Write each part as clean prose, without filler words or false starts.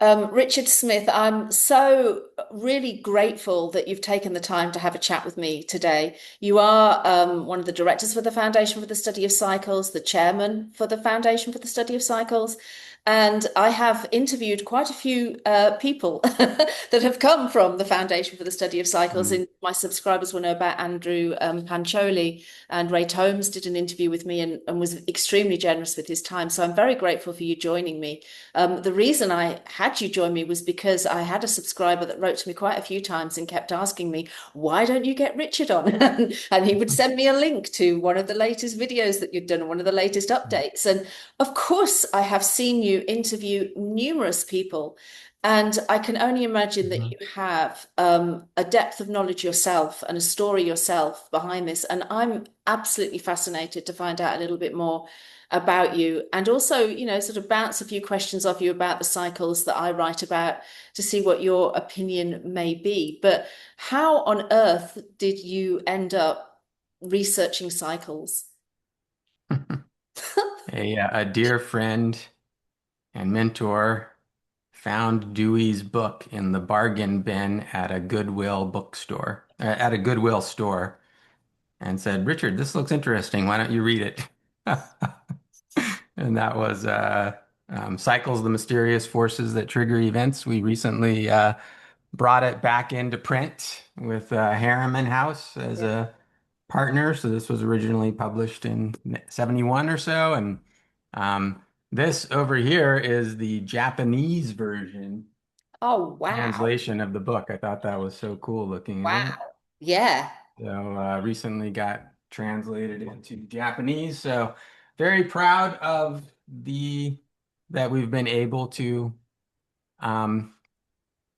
Richard Smith, I'm so really grateful that you've taken the time to have a chat with me today. You are one of the directors for the Foundation for the Study of Cycles, the chairman for the Foundation for the Study of Cycles, and I have interviewed quite a few people that have come from the Foundation for the Study of Cycles. Mm. And my subscribers will know about Andrew Pancholi, and Ray Tomes did an interview with me and was extremely generous with his time. So I'm very grateful for you joining me. The reason I had you join me was because I had a subscriber that wrote to me quite a few times and kept asking me, why don't you get Richard on? And he would send me a link to one of the latest videos that you'd done, one of the latest updates. And of course, I have seen you interview numerous people. And I can only imagine that Mhm. you have a depth of knowledge yourself and a story yourself behind this. And I'm absolutely fascinated to find out a little bit more about you and also, sort of bounce a few questions off you about the cycles that I write about to see what your opinion may be. But how on earth did you end up researching cycles? A dear friend and mentor found Dewey's book in the bargain bin at a Goodwill bookstore, at a Goodwill store, and said, "Richard, this looks interesting. Why don't you read it?" And that was Cycles, the Mysterious Forces That Trigger Events. We recently brought it back into print with Harriman House as Yeah. a partner. So this was originally published in 71 or so. And um, this over here is the Japanese version Oh, wow. translation of the book. I thought that was so cool looking, isn't it? Wow. Yeah. So recently got translated into Japanese. So very proud of the that we've been able to um,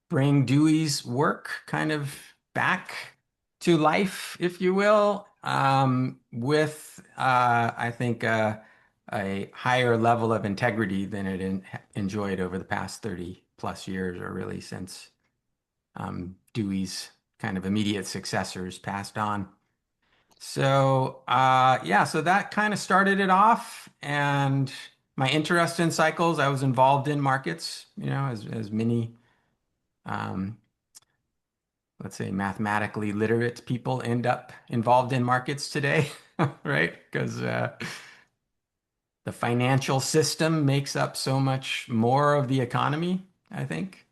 bring Dewey's work kind of back to life, if you will, with I think a higher level of integrity than it enjoyed over the past 30 plus years, or really since Dewey's kind of immediate successors passed on. So yeah, so that kind of started it off, and my interest in cycles, I was involved in markets, as many um, let's say mathematically literate people end up involved in markets today, right? Because the financial system makes up so much more of the economy, I think.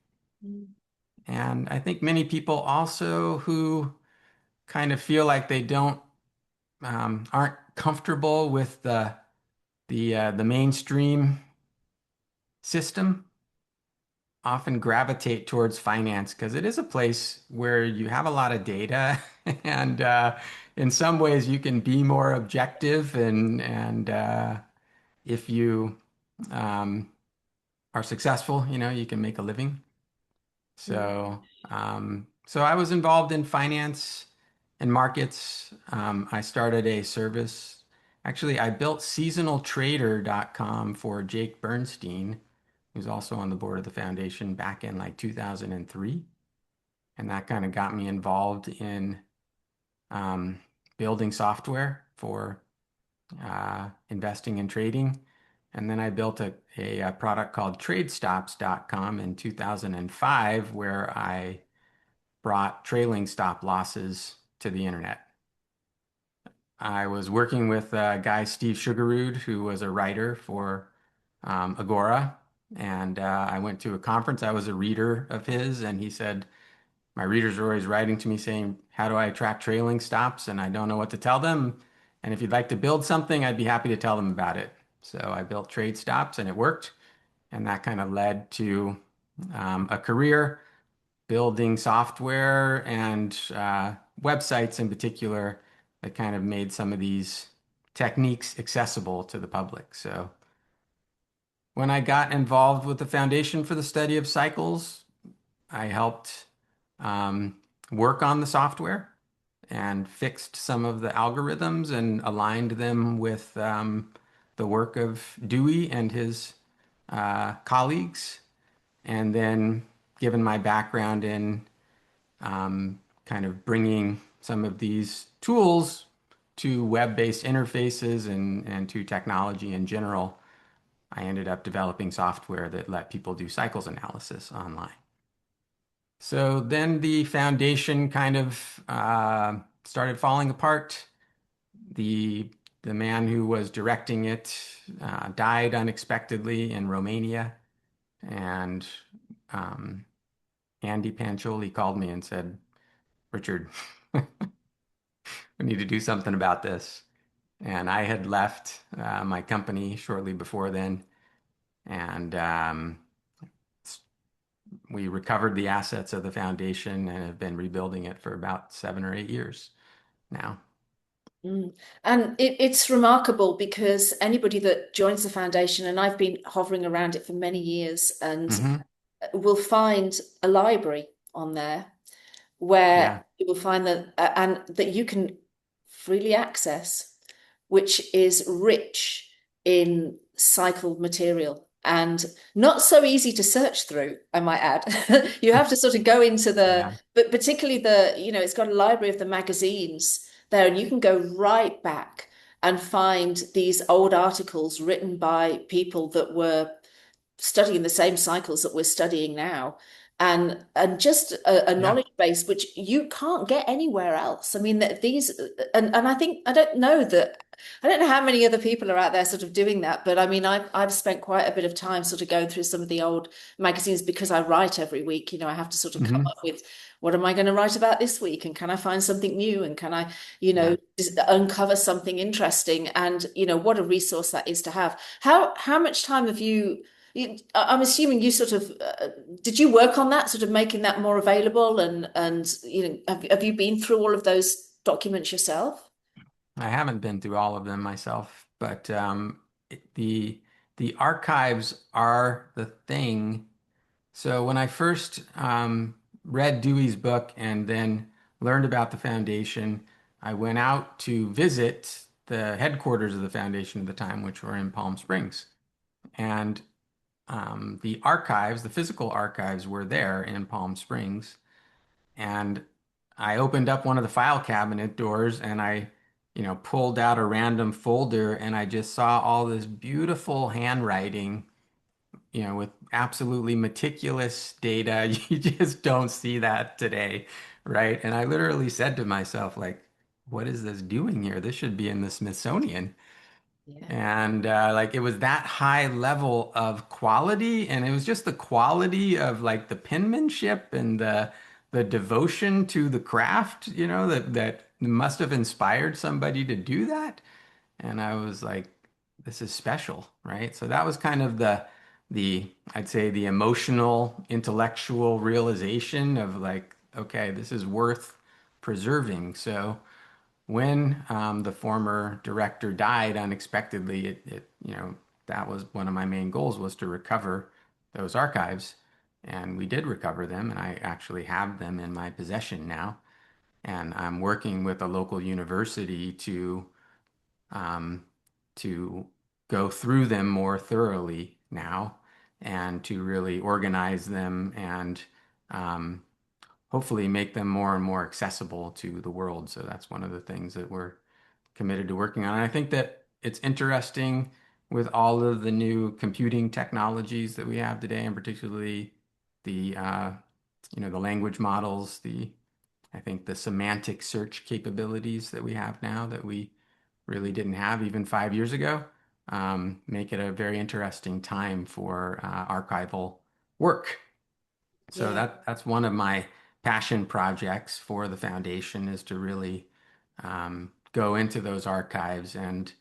Mm. And I think many people also who kind of feel like they don't aren't comfortable with the mainstream system often gravitate towards finance because it is a place where you have a lot of data and in some ways you can be more objective and if you um, are successful, you can make a living. So I was involved in finance and markets. I started a service. Actually, I built seasonaltrader.com for Jake Bernstein, who's also on the board of the foundation back in like 2003. And that kind of got me involved in um, building software for investing and trading. And then I built a product called TradeStops.com in 2005, where I brought trailing stop losses to the internet. I was working with a guy, Steve Sugarud, who was a writer for Agora. And I went to a conference. I was a reader of his, and he said, my readers are always writing to me saying, how do I track trailing stops? And I don't know what to tell them. And if you'd like to build something, I'd be happy to tell them about it. So I built trade stops and it worked. And that kind of led to a career building software and websites in particular that kind of made some of these techniques accessible to the public. So when I got involved with the Foundation for the Study of Cycles, I helped um, work on the software and fixed some of the algorithms and aligned them with the work of Dewey and his colleagues. And then, given my background in kind of bringing some of these tools to web-based interfaces and to technology in general, I ended up developing software that let people do cycles analysis online. So then the foundation kind of started falling apart. The the man who was directing it died unexpectedly in Romania, and um, Andy Pancholi called me and said, "Richard, we need to do something about this." And I had left my company shortly before then, and we recovered the assets of the foundation and have been rebuilding it for about 7 or 8 years now. Mm. And it's remarkable because anybody that joins the foundation, and I've been hovering around it for many years, and Hmm. will find a library on there where Yeah, you will find that and that you can freely access, which is rich in cycled material and not so easy to search through, I might add. You have to sort of go into yeah, but particularly it's got a library of the magazines there, and you can go right back and find these old articles written by people that were studying the same cycles that we're studying now, and just a yeah. knowledge base which you can't get anywhere else. I mean, these and I think I don't know how many other people are out there sort of doing that, but I mean, I've spent quite a bit of time sort of going through some of the old magazines because I write every week. I have to sort of come Hmm. up with what am I going to write about this week, and can I find something new, and can I, Yeah. uncover something interesting, and what a resource that is to have. How much time have I'm assuming you sort of did you work on that, sort of making that more available, and have you been through all of those documents yourself? I haven't been through all of them myself, but the the archives are the thing. So when I first read Dewey's book and then learned about the foundation, I went out to visit the headquarters of the foundation at the time, which were in Palm Springs. And the archives, the physical archives, were there in Palm Springs. And I opened up one of the file cabinet doors and I pulled out a random folder and I just saw all this beautiful handwriting, with absolutely meticulous data. You just don't see that today, right? And I literally said to myself, like, what is this doing here? This should be in the Smithsonian. Yeah. And like it was that high level of quality, and it was just the quality of like the penmanship and the devotion to the craft, that must have inspired somebody to do that. And I was like, this is special, right? So that was kind of the I'd say the emotional, intellectual realization of like, okay, this is worth preserving. So when the former director died unexpectedly, that was one of my main goals was to recover those archives, and we did recover them, and I actually have them in my possession now, and I'm working with a local university um, to go through them more thoroughly now, and to really organize them and um, hopefully make them more and more accessible to the world. So that's one of the things that we're committed to working on. And I think that it's interesting with all of the new computing technologies that we have today, and particularly the language models, I think the semantic search capabilities that we have now that we really didn't have even 5 years ago, make it a very interesting time for archival work. So Yeah. that's one of my passion projects for the foundation is to really go into those archives. And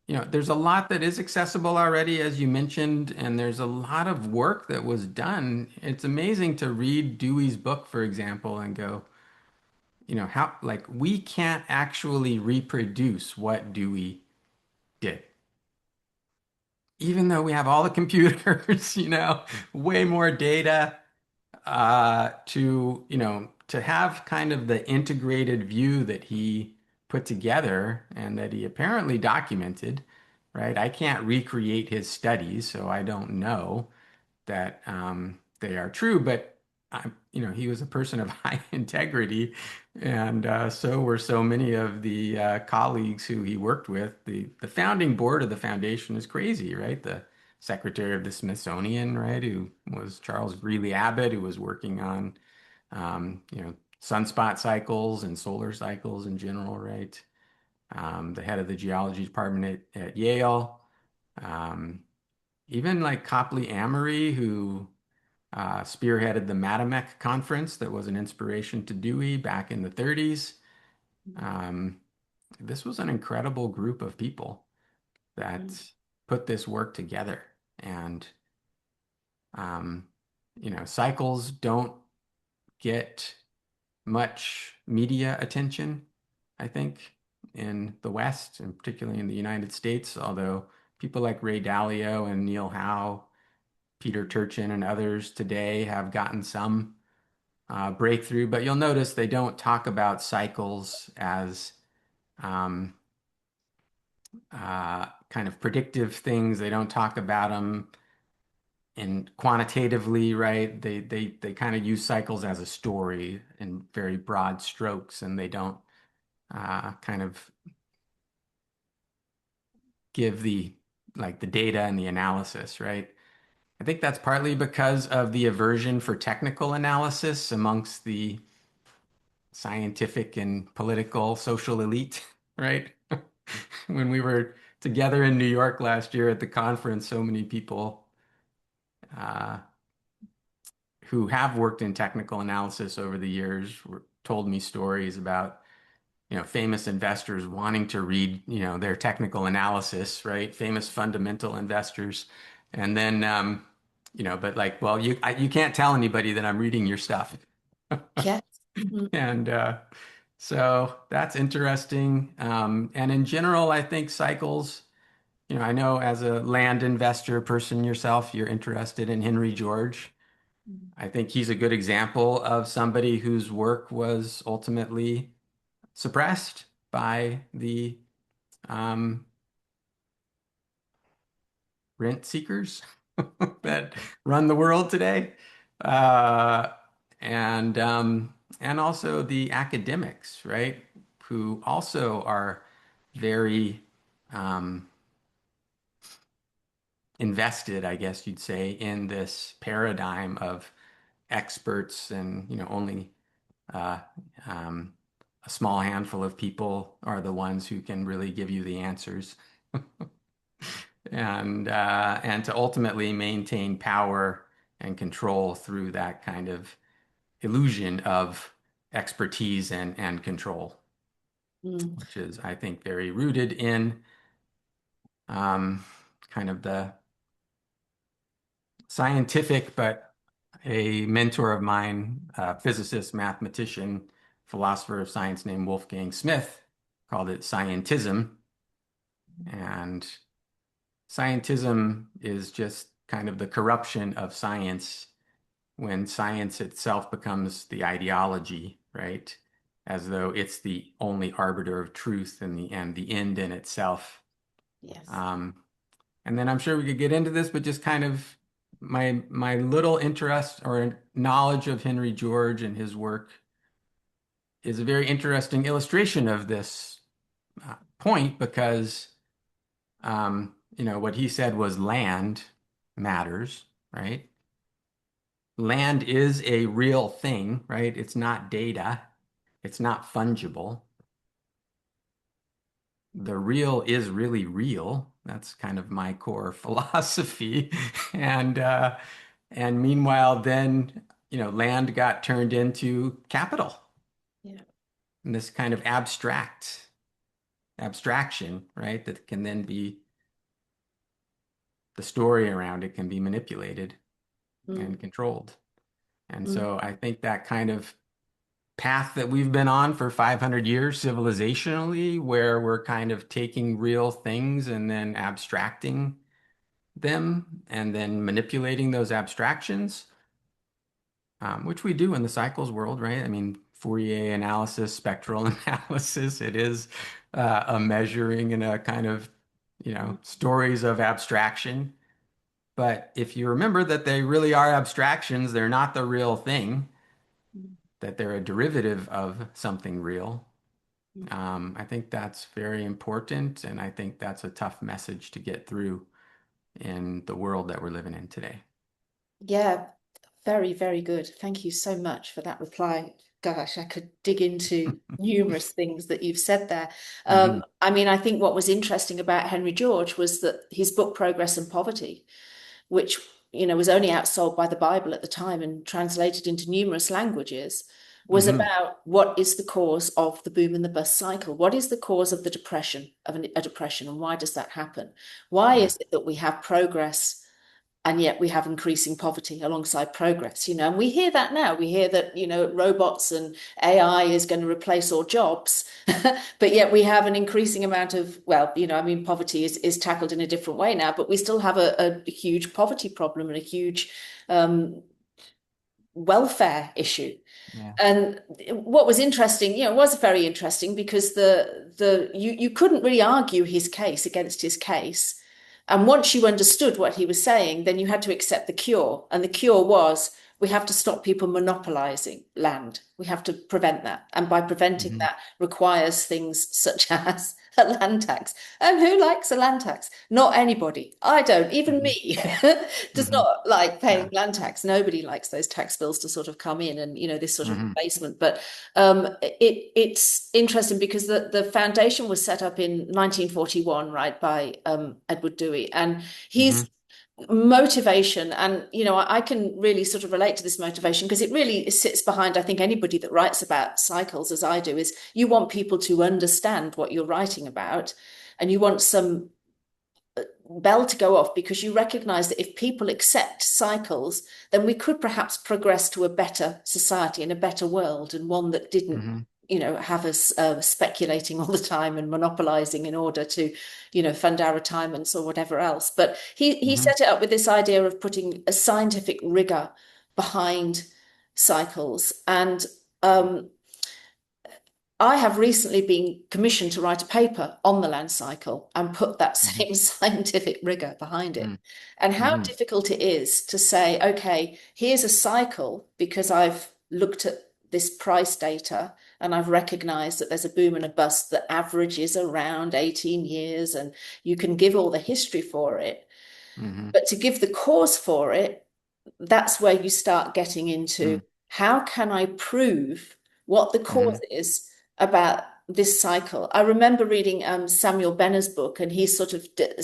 there's a lot that is accessible already, as you mentioned, and there's a lot of work that was done. It's amazing to read Dewey's book, for example, and go, how like we can't actually reproduce what Dewey did. Even though we have all the computers, way more data, to have kind of the integrated view that he put together and that he apparently documented, right? I can't recreate his studies, so I don't know that they are true, but he was a person of high integrity, and so were so many of the colleagues who he worked with. The founding board of the foundation is crazy, right? The secretary of the Smithsonian, right? Who was Charles Greeley Abbott, who was working on, sunspot cycles and solar cycles in general, right? The head of the geology department at Yale. Um, Even like Copley Amory, who spearheaded the Matamek conference that was an inspiration to Dewey back in the 30s. Um, this was an incredible group of people that put this work together. And, um, cycles don't get much media attention, I think, in the West and particularly in the United States, although people like Ray Dalio and Neil Howe, Peter Turchin, and others today have gotten some breakthrough, but you'll notice they don't talk about cycles as um, kind of predictive things. They don't talk about them in quantitatively, right? They kind of use cycles as a story in very broad strokes, and they don't kind of give the data and the analysis, right? I think that's partly because of the aversion for technical analysis amongst the scientific and political social elite, right? When we were together in New York last year at the conference, so many people uh, who have worked in technical analysis over the years told me stories about, famous investors wanting to read, their technical analysis, right? Famous fundamental investors. And then, but like, well, you can't tell anybody that I'm reading your stuff. Yes. Mm. And so that's interesting. And in general, I think cycles, I know as a land investor person yourself, you're interested in Henry George. I think he's a good example of somebody whose work was ultimately suppressed by the um, rent seekers that run the world today. Uh, and also the academics, right? Who also are very um, invested, I guess you'd say, in this paradigm of experts and, only uh, um, a small handful of people are the ones who can really give you the answers. And to ultimately maintain power and control through that kind of illusion of expertise and control, Mm. which is, I think, very rooted in um, kind of the scientific, but a mentor of mine, a physicist, mathematician, philosopher of science named Wolfgang Smith, called it scientism. And scientism is just kind of the corruption of science when science itself becomes the ideology, right? As though it's the only arbiter of truth and the end in itself. Yes. Um, and then I'm sure we could get into this, but just kind of my little interest or knowledge of Henry George and his work is a very interesting illustration of this point because what he said was land matters, right? Land is a real thing, right? It's not data. It's not fungible. The real is really real. That's kind of my core philosophy. And and meanwhile, then, land got turned into capital. Yeah. And this kind of abstraction, right? That can then be the story around it can be manipulated and Mm. controlled. And Mm. so I think that kind of path that we've been on for 500 years civilizationally, where we're kind of taking real things and then abstracting them and then manipulating those abstractions, which we do in the cycles world, right? I mean, Fourier analysis, spectral analysis, it is a measuring and a kind of, Mm. stories of abstraction. But if you remember that they really are abstractions, they're not the real thing, Mm. that they're a derivative of something real. Mm. I think that's very important, and I think that's a tough message to get through in the world that we're living in today. Yeah, very, very good. Thank you so much for that reply. Gosh, I could dig into numerous things that you've said there. Hmm. I mean, I think what was interesting about Henry George was that his book, Progress and Poverty, which, was only outsold by the Bible at the time and translated into numerous languages, was Hmm. about what is the cause of the boom and the bust cycle? What is the cause of the depression, a depression, and why does that happen? Why Yeah. is it that we have progress and yet we have increasing poverty alongside progress, and we hear that now. We hear that, robots and AI is going to replace all jobs, but yet we have an increasing amount of, well, I mean, poverty is tackled in a different way now, but we still have a huge poverty problem and a huge um, welfare issue. Yeah. And what was interesting, was very interesting because you couldn't really argue his case against his case. And once you understood what he was saying, then you had to accept the cure. And the cure was we have to stop people monopolizing land. We have to prevent that. And by preventing Hmm. that requires things such as a land tax. And who likes a land tax? Not anybody. I don't. Even Hmm. me does Hmm. not like paying Yeah. land tax. Nobody likes those tax bills to sort of come in and, this sort of Hmm. replacement. But it's interesting because the foundation was set up in 1941, right, by Edward Dewey. And Hmm. his motivation, and I can really sort of relate to this motivation because it really sits behind, I think, anybody that writes about cycles as I do, is you want people to understand what you're writing about, and you want some bell to go off because you recognize that if people accept cycles, then we could perhaps progress to a better society and a better world, and one that didn't, Hmm. have us speculating all the time and monopolizing in order to, fund our retirements or whatever else. But he Hmm. set it up with this idea of putting a scientific rigor behind cycles. And I have recently been commissioned to write a paper on the land cycle and put that Hmm. same scientific rigor behind it. And how Hmm. difficult it is to say, okay, here's a cycle because I've looked at this price data and I've recognized that there's a boom and a bust that averages around 18 years, and you can give all the history for it. Hmm. But to give the cause for it, that's where you start getting into Hmm. how can I prove what the cause Hmm. is about this cycle. I remember reading Samuel Benner's book, and he sort of did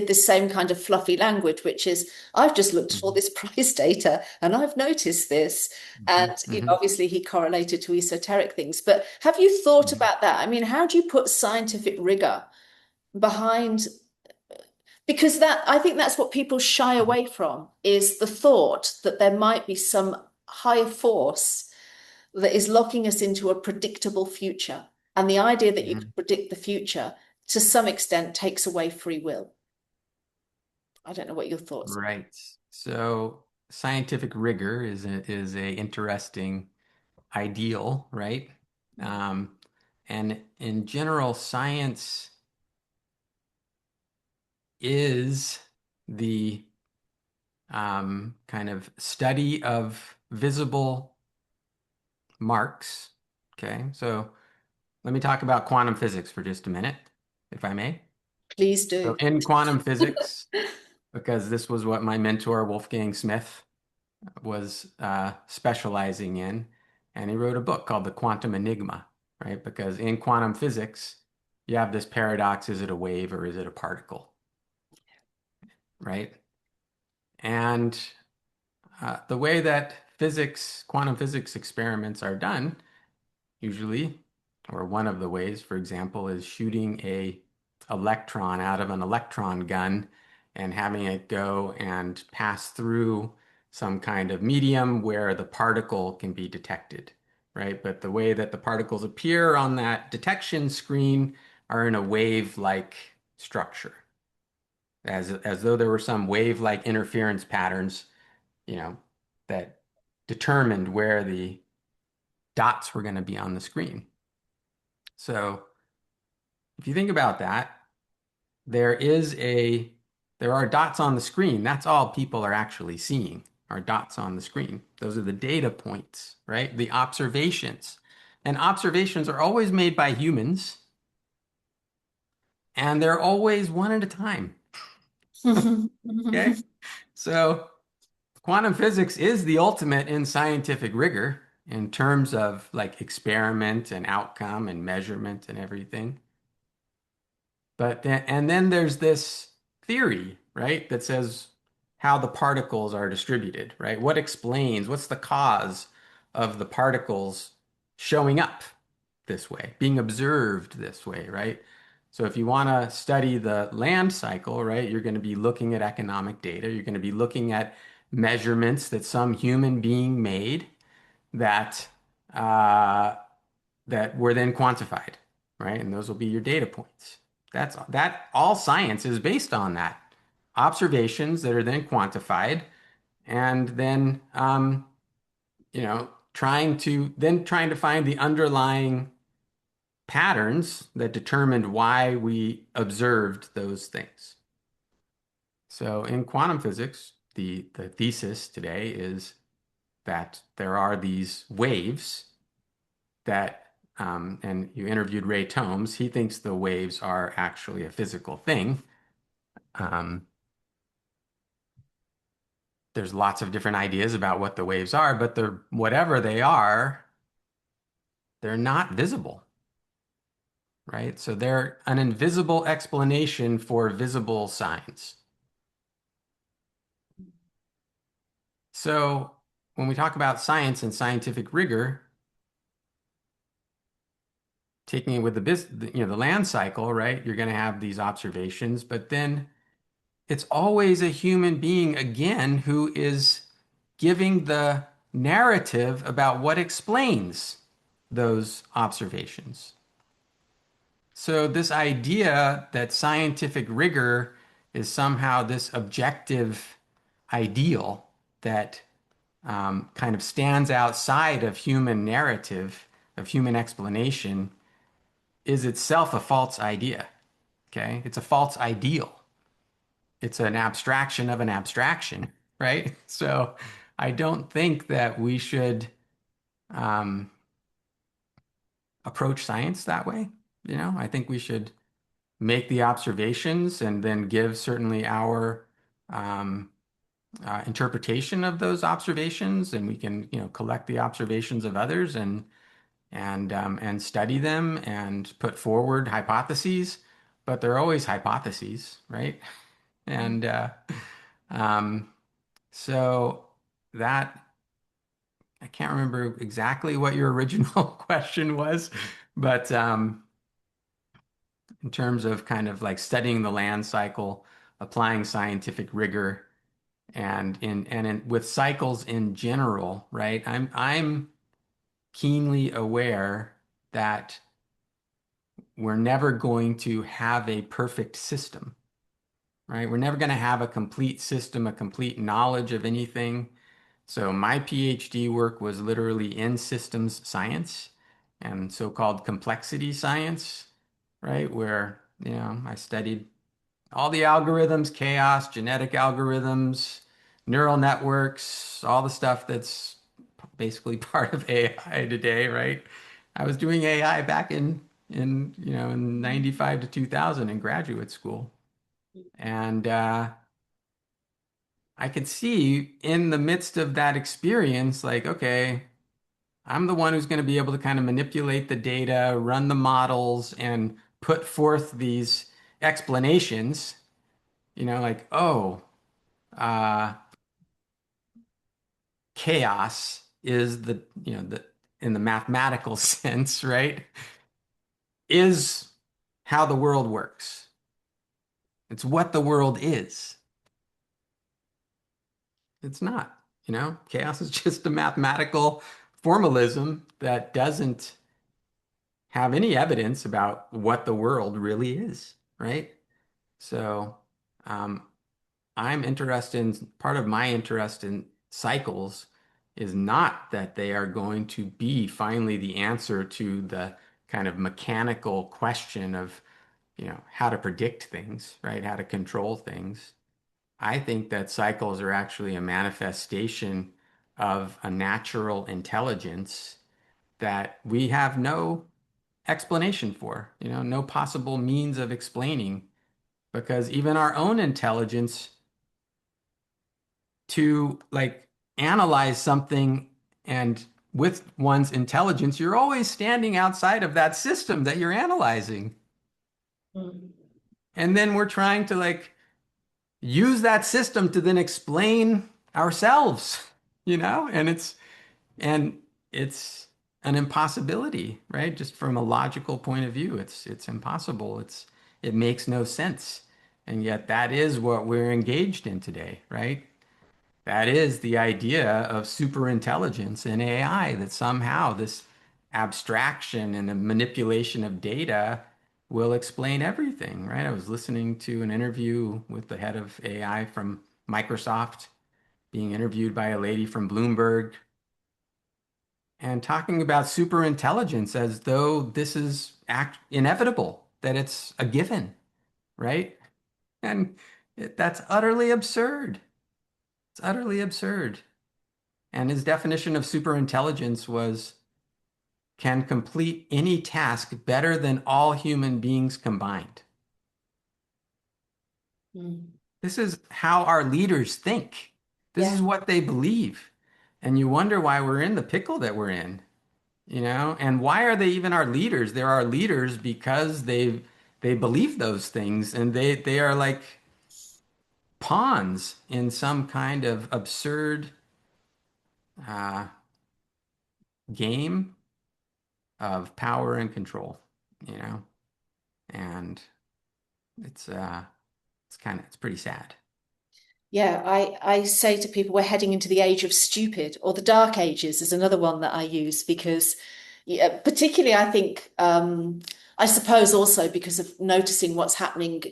this same kind of fluffy language, which is, I've just looked at all Hmm. this price data and I've noticed this. Hmm. And Hmm. obviously he correlated to esoteric things. But have you thought Hmm. about that? I mean, how do you put scientific rigor behind, because that, I think that's what people shy away from, is the thought that there might be some higher force that is locking us into a predictable future. And the idea that you can Hmm. predict the future to some extent takes away free will. I don't know what your thoughts are. Right. So scientific rigor is a interesting ideal, right? Um, and in general, science is the kind of study of visible marks. Okay, so let me talk about quantum physics for just a minute, if I may. Please So do. in quantum physics, because this was what my mentor Wolfgang Smith was specializing in, and he wrote a book called The Quantum Enigma, right? Because in quantum physics, you have this paradox: is it a wave or is it a particle, right? And the way that quantum physics experiments are done, usually, or one of the ways, for example, is shooting a electron out of an electron gun and having it go and pass through some kind of medium where the particle can be detected, right? But the way that the particles appear on that detection screen are in a wave-like structure, as though there were some wave-like interference patterns, you know, that determined where the dots were going to be on the screen. So if you think about that, there is a there are dots on the screen. That's all people are actually seeing are dots on the screen. Those are the data points, right? The observations. And observations are always made by humans, and they're always one at a time. Okay. So quantum physics is the ultimate in scientific rigor in terms of like experiment and outcome and measurement and everything. And then there's this theory, right, that says how the particles are distributed, right? What's the cause of the particles showing up this way, being observed this way, right? So if you want to study the land cycle, right, you're going to be looking at economic data. You're going to be looking at measurements that some human being made that uh, that were then quantified, right? And those will be your data points. That all science is based on that. Observations that are then quantified and then trying to find the underlying patterns that determined why we observed those things. So in quantum physics, the thesis today is that there are these waves and you interviewed Ray Tomes. He thinks the waves are actually a physical thing. Um, there's lots of different ideas about what the waves are, but whatever they are, they're not visible, right? So they're an invisible explanation for visible signs. So when we talk about science and scientific rigor, taking it with the land cycle, right? You're going to have these observations, but then it's always a human being again who is giving the narrative about what explains those observations. So, this idea that scientific rigor is somehow this objective ideal that kind of stands outside of human narrative, of human explanation, is itself a false idea. Okay? It's a false ideal. It's an abstraction of an abstraction, right? So I don't think that we should um, approach science that way. I think we should make the observations and then give certainly our um, interpretation of those observations, and we can, collect the observations of others and study them and put forward hypotheses. But they're always hypotheses, right? And um, So that I can't remember exactly what your original question was, but in terms of kind of like studying the land cycle, applying scientific rigor, with cycles in general, right? I'm keenly aware that we're never going to have a perfect system, right? We're never going to have a complete system, a complete knowledge of anything. So my PhD work was literally in systems science and so-called complexity science, right? Where, I studied all the algorithms, chaos, genetic algorithms, neural networks, all the stuff that's basically part of AI today, right? I was doing AI back in 95 to 2000 in graduate school. And I could see in the midst of that experience, like, okay, I'm the one who's going to be able to kind of manipulate the data, run the models, and put forth these explanations, like, oh, uh, chaos is in the mathematical sense, right, is how the world works. It's what the world is. It's not, chaos is just a mathematical formalism that doesn't have any evidence about what the world really is, right? So, um, I'm interested in part of my interest in cycles is not that they are going to be finally the answer to the kind of mechanical question of, how to predict things, right? How to control things. I think that cycles are actually a manifestation of a natural intelligence that we have no explanation for, no possible means of explaining. because even our own intelligence to like analyze something and with one's intelligence, you're always standing outside of that system that you're analyzing. Mm. And then we're trying to like use that system to then explain ourselves, and it's an impossibility, right? Just from a logical point of view, it's impossible. It makes no sense. And yet that is what we're engaged in today, right? That is the idea of superintelligence in AI, that somehow this abstraction and the manipulation of data will explain everything, right? I was listening to an interview with the head of AI from Microsoft, being interviewed by a lady from Bloomberg, and talking about superintelligence as though this is inevitable, that it's a given, right? And that's utterly absurd. It's utterly absurd. And his definition of superintelligence was can complete any task better than all human beings combined. Mm. This is how our leaders think. This Yeah. is what they believe. And you wonder why we're in the pickle that we're in, And why are they even our leaders? They're our leaders because they believe those things, and they are like pawns in some kind of absurd uh, game of power and control, you know? And it's it's pretty sad. Yeah, I say to people we're heading into the age of stupid, or the dark ages is another one that I use because, yeah, particularly I think, I suppose also because of noticing what's happening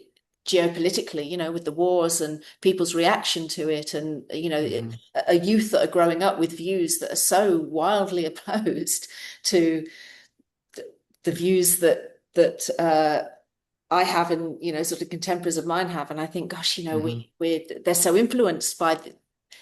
geopolitically, with the wars and people's reaction to it, and Hmm. a youth that are growing up with views that are so wildly opposed to the views that I have, and sort of contemporaries of mine have, and I think, gosh, Hmm. they're so influenced by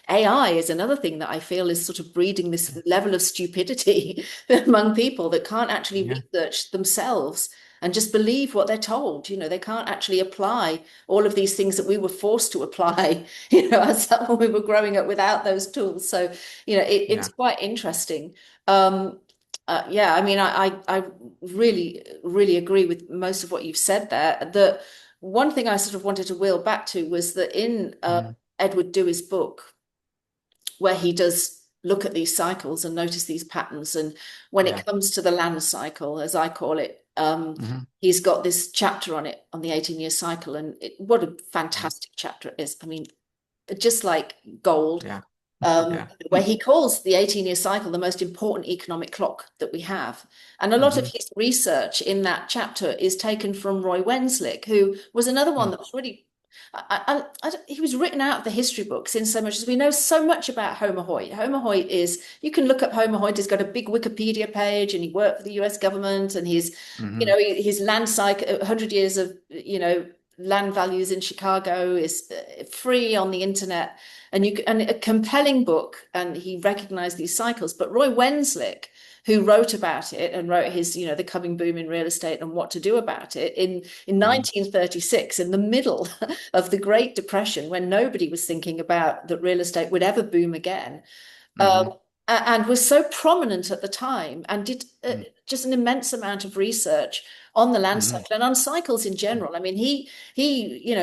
AI is another thing that I feel is sort of breeding this level of stupidity among people that can't actually Yeah, research themselves and just believe what they're told. They can't actually apply all of these things that we were forced to apply, as when we were growing up without those tools. So, it's yeah. quite interesting. Um, yeah, I mean, I really, really agree with most of what you've said there. The one thing I sort of wanted to wheel back to was that in Hmm. Edward Dewey's book, where he does look at these cycles and notice these patterns, and when Yeah. it comes to the land cycle, as I call it, Hmm. he's got this chapter on it on the 18-year cycle, and what a Yeah. fantastic chapter it is. I mean, just like gold, Yeah. Yeah. where he calls the 18-year cycle the most important economic clock that we have. And a lot of Hmm. his research in that chapter is taken from Roy Wenslick, who was another one that was really, he was written out of the history books in so much as we know so much about Homer Hoyt. Homer Hoyt is, you can look up Homer Hoyt, he's got a big Wikipedia page and he worked for the US government, and he's, Hmm. his land cycle, 100 years of, land values in Chicago is free on the internet, and a compelling book, and he recognized these cycles. But Roy Wenslick, who wrote about it and wrote his, the coming boom in real estate and what to do about it in Hmm. 1936, in the middle of the Great Depression, when nobody was thinking about that real estate would ever boom again, Hmm. and was so prominent at the time, and did just an immense amount of research on the land Hmm. cycle and on cycles in general. I mean, he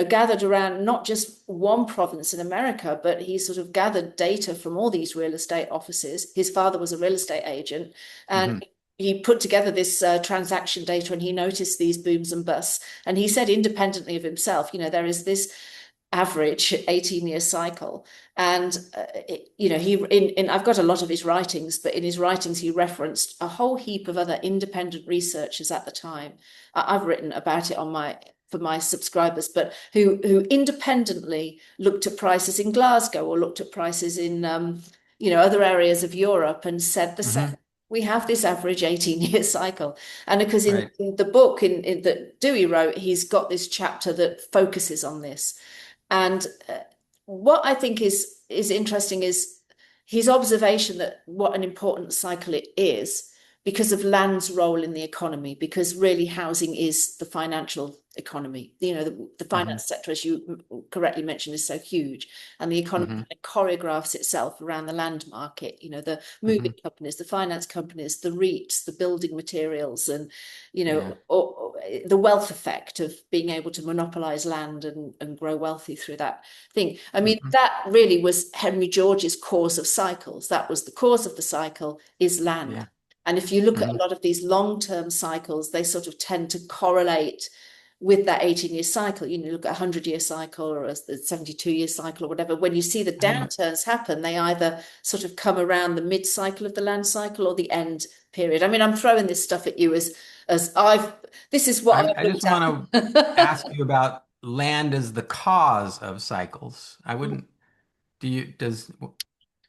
gathered around not just one province in America, but he sort of gathered data from all these real estate offices. His father was a real estate agent, and Hmm. he put together this transaction data, and he noticed these booms and busts. And he said independently of himself, there is this average 18-year cycle. And he I've got a lot of his writings, but in his writings he referenced a whole heap of other independent researchers at the time. I've written about it on my for my subscribers, but who independently looked at prices in Glasgow or looked at prices in other areas of Europe, and said the same. Hmm. We have this average 18-year cycle. And because Right. in the book that Dewey wrote, he's got this chapter that focuses on this. And what I think is interesting is his observation that what an important cycle it is, because of land's role in the economy, because really housing is the financial economy. The Hmm. finance sector, as you correctly mentioned, is so huge, and the economy Hmm. kind of choreographs itself around the land market. The moving Hmm. companies, the finance companies, the REITs, the building materials, and Yeah. the wealth effect of being able to monopolize land and grow wealthy through that thing. I mean, Hmm. that really was Henry George's cause of cycles. That was the cause of the cycle is land. Yeah. And if you look at Hmm. a lot of these long-term cycles, they sort of tend to correlate with that 18-year cycle. Look at a 100-year cycle or a 72-year cycle or whatever. When you see the I downturns happen, they either sort of come around the mid-cycle of the land cycle or the end period. I mean, I'm throwing this stuff at you as this is what I've I just looked want to at. ask you about land as the cause of cycles. I wouldn't, do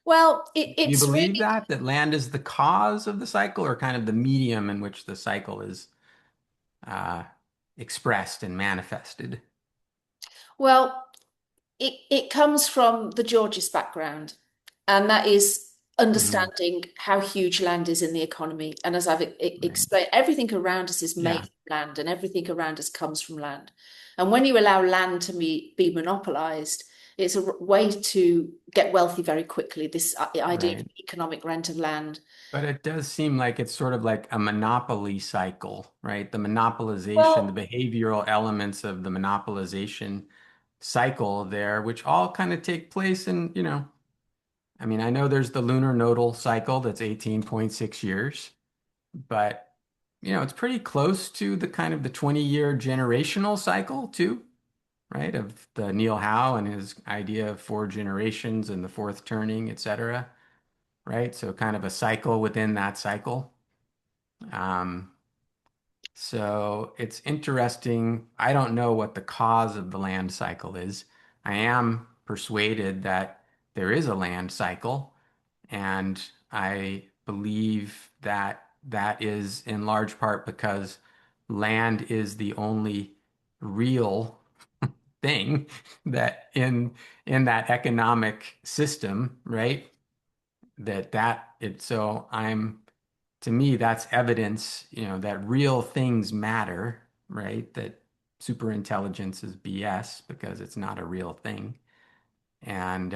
Well, you it's believe really, that land is the cause of the cycle or kind of the medium in which the cycle is uh, expressed and manifested? well, it comes from the Georgist background, and that is Hmm. understanding how huge land is in the economy. And as I've Right. explained, everything around us is made Yeah. from land, and everything around us comes from land. And when you allow land to be monopolized, it's a way to get wealthy very quickly. This idea of Right. economic rent of land. But it does seem like it's sort of like a monopoly cycle, right? The monopolization, the Well, behavioral elements of the monopolization cycle there, which all kind of take place in, I mean, I know there's the lunar nodal cycle that's 18.6 years, but it's pretty close to the kind of the 20-year generational cycle too, right? Of the Neil Howe and his idea of four generations and the fourth turning, et cetera, right? So kind of a cycle within that cycle. Um, so it's interesting. I don't know what the cause of the land cycle is. I am persuaded that there is a land cycle, and I believe that that is in large part because land is the only real thing that in that economic system, right? That it so I'm to me, that's evidence, that real things matter, right? That super intelligence is BS because it's not a real thing. And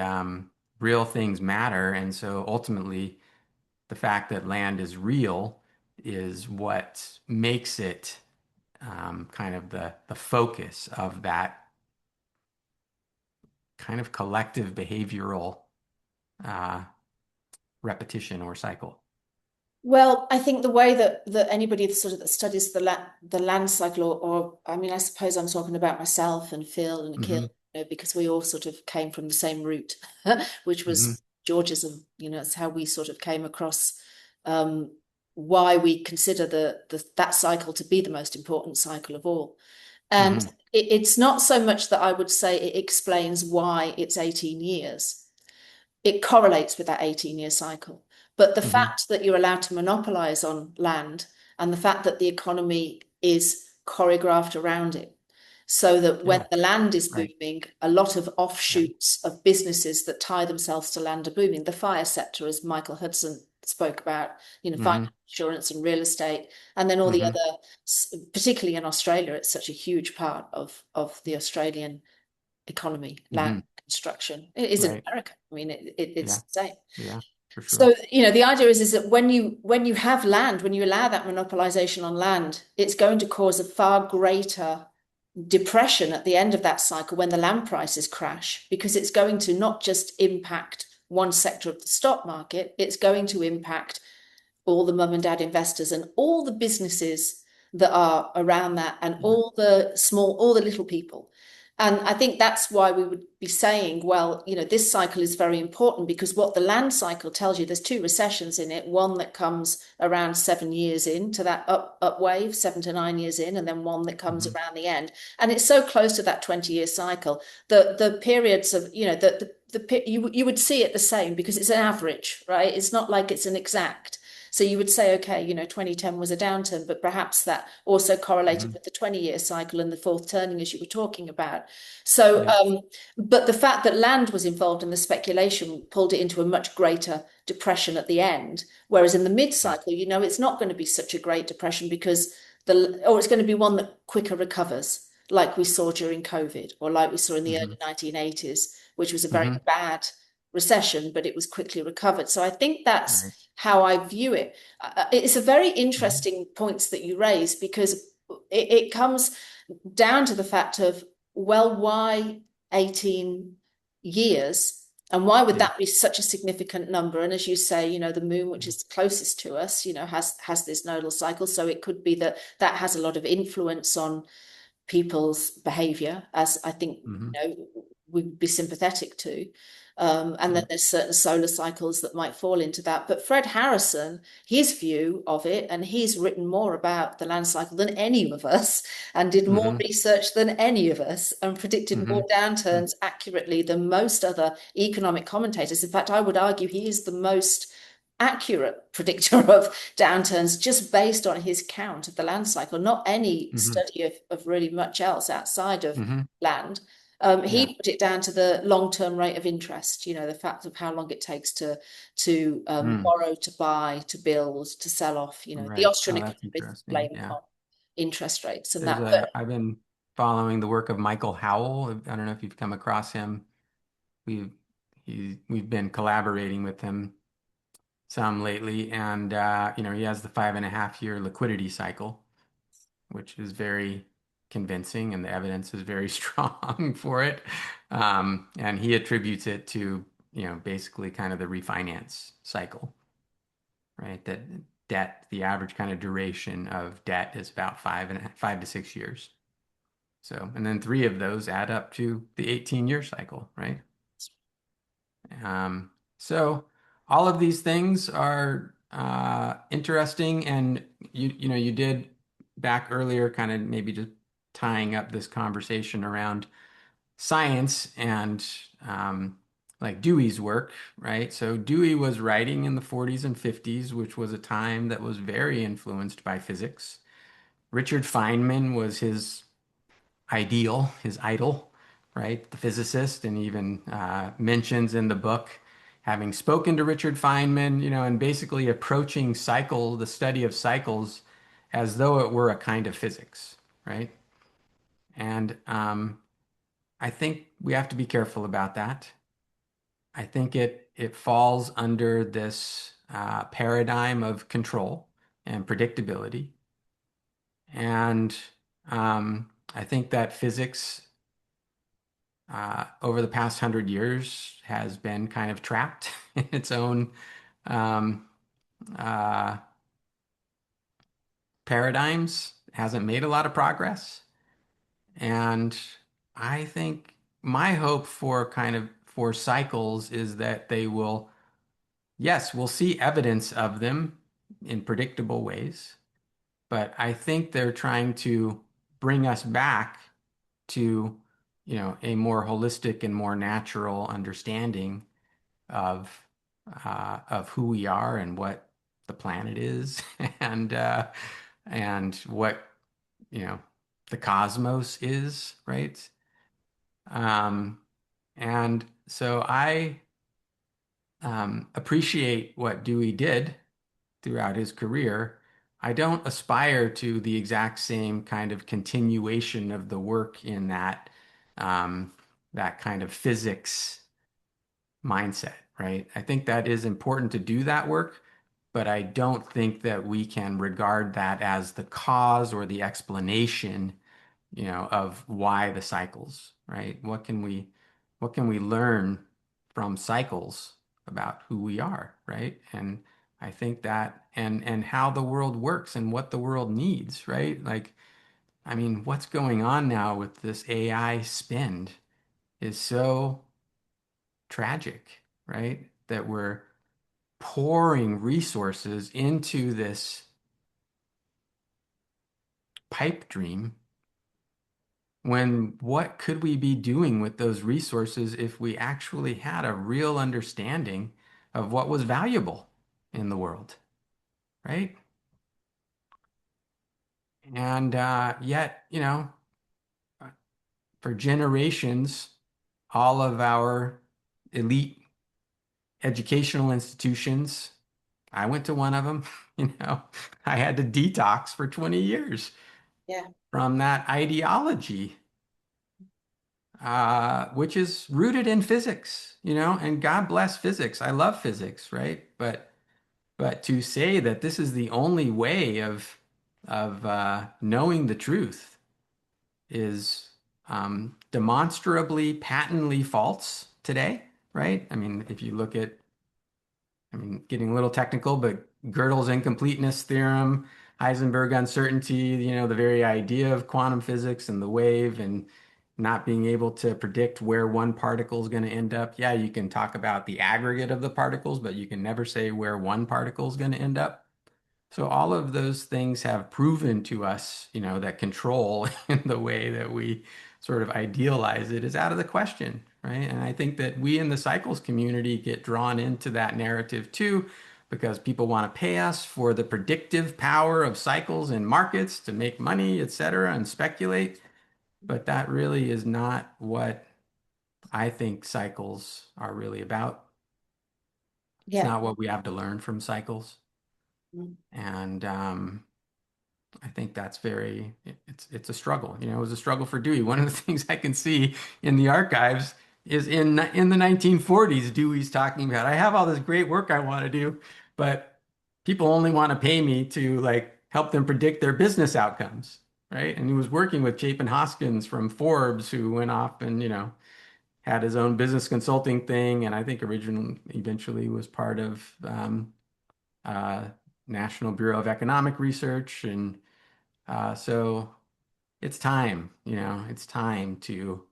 real things matter. And so ultimately, the fact that land is real is what makes it kind of the focus of that kind of collective behavioral uh, repetition or cycle. well, I think the way that anybody that studies the land cycle, or I mean, I suppose I'm talking about myself and Phil and Akil, Hmm. because we all sort of came from the same route, which Hmm. was Georgism. It's how we sort of came across um, why we consider that cycle to be the most important cycle of all. And Hmm. it's not so much that I would say it explains why it's 18 years. It correlates with that 18-year cycle. But the Hmm. fact that you're allowed to monopolize on land and the fact that the economy is choreographed around it, so that when Yeah, the land is right. booming, a lot of Yeah. offshoots of businesses that tie themselves to land are booming. The fire sector, as Michael Hudson spoke about, finance, Hmm. insurance, and real estate, and then all the Hmm. other, particularly in Australia, it's such a huge part of the Australian economy, land Hmm. construction. It is in Right. America. I mean, it's Yeah. the same. Yeah, for sure. So, the idea is that when you have land, when you allow that monopolization on land, it's going to cause a far greater depression at the end of that cycle when the land prices crash, because it's going to not just impact one sector of the stock market, it's going to impact all the mum and dad investors and all the businesses that are around that and Yeah. all the little people. And I think that's why we would be saying, well, this cycle is very important because what the land cycle tells you, there's two recessions in it, one that comes around 7 years into that up wave, 7 to 9 years in, and then one that comes Hmm. around the end. And it's so close to that 20-year cycle. The periods of, you would see it the same because it's an average, right? It's not like it's an exact. So you would say, okay, 2010 was a downturn, but perhaps that also correlated Hmm. with the 20-year cycle and the fourth turning, as you were talking about. So, Yep. but the fact that land was involved in the speculation pulled it into a much greater depression at the end. Whereas in the Yeah. mid-cycle, it's not going to be such a great depression because or it's going to be one that quicker recovers, like we saw during COVID, or like we saw in the Hmm. early 1980s, which was a very Hmm. bad recession, but it was quickly recovered. So I think that's Right. how I view it. It's a very Hmm. interesting points that you raise because it comes down to the fact of, well, why 18 years? And why would Yeah. that be such a significant number? And as you say, the moon, which is closest to us, has this nodal cycle. So it could be that that has a lot of influence on people's behavior, as I think, Hmm. we'd be sympathetic to. And then Yeah. there's certain solar cycles that might fall into that. But Fred Harrison, his view of it, and he's written more about the land cycle than any of us, and did more Hmm. research than any of us, and predicted more Hmm. downturns accurately than most other economic commentators. In fact, I would argue he is the most accurate predictor of downturns just based on his count of the land cycle, not any Hmm. study of really much else outside of Hmm. land. Yeah. He put it down to the long-term rate of interest, the fact of how long it takes to Mm. borrow, to buy, to build, to sell off. The Right. Austrian Oh, that's economists interesting. blame it Yeah. on interest rates and There's that. But I've been following the work of Michael Howell. I don't know if you've come across him. We've, we've been collaborating with him some lately, and he has the 5.5 year liquidity cycle, which is very convincing, and the evidence is very strong for it. And he attributes it to, basically kind of the refinance cycle, right? That debt, the average kind of duration of debt is about 5 to 6 years. So, and then three of those add up to the 18-year cycle, right? So all of these things are interesting, and you did back earlier, kind of maybe just tying up this conversation around science and like Dewey's work, right? So Dewey was writing in the 40s and 50s, which was a time that was very influenced by physics. Richard Feynman was his ideal, his idol, right? The physicist, and even mentions in the book having spoken to Richard Feynman, and basically approaching the study of cycles as though it were a kind of physics, right? And I think we have to be careful about that. I think it falls under this paradigm of control and predictability. And I think that physics over the past 100 years has been kind of trapped in its own um, uh, paradigms, hasn't made a lot of progress. And I think my hope for cycles is that they will, yes, we'll see evidence of them in predictable ways, but I think they're trying to bring us back to, a more holistic and more natural understanding of of who we are and what the planet is and what you know the cosmos is, right? Um, and so I appreciate what Dewey did throughout his career. I don't aspire to the exact same kind of continuation of the work in um, that kind of physics mindset, right? I think that is important to do that work, but I don't think that we can regard that as the cause or the explanation, of why the cycles, right? What can we learn from cycles about who we are, right? And I think that and how the world works and what the world needs, right? Like, I mean, what's going on now with this AI spend is so tragic, right? That we're pouring resources into this pipe dream when what could we be doing with those resources if we actually had a real understanding of what was valuable in the world? right? And yet, for generations, all of our elite educational institutions, I went to one of them, I had to detox for 20 years Yeah. from that ideology, which is rooted in physics, and God bless physics. I love physics, right? But to say that this is the only way of knowing the truth is demonstrably, patently false today, right? I mean, if you look at, I mean, getting a little technical, but Gödel's incompleteness theorem, Heisenberg uncertainty, the very idea of quantum physics and the wave and not being able to predict where one particle is going to end up. Yeah, you can talk about the aggregate of the particles, but you can never say where one particle is going to end up. So all of those things have proven to us, that control in the way that we sort of idealize it is out of the question, right? And I think that we in the cycles community get drawn into that narrative too, because people want to pay us for the predictive power of cycles and markets to make money, et cetera, and speculate. But that really is not what I think cycles are really about. It's Yeah. not what we have to learn from cycles. Mm. And I think that's it's a struggle. It was a struggle for Dewey. One of the things I can see in the archives is in the 1940s, Dewey's talking about, I have all this great work I want to do, but people only want to pay me to like help them predict their business outcomes, right? And he was working with Chapin Hoskins from Forbes, who went off and, had his own business consulting thing, and I think originally eventually was part of uh, National Bureau of Economic Research. And so it's time, it's time to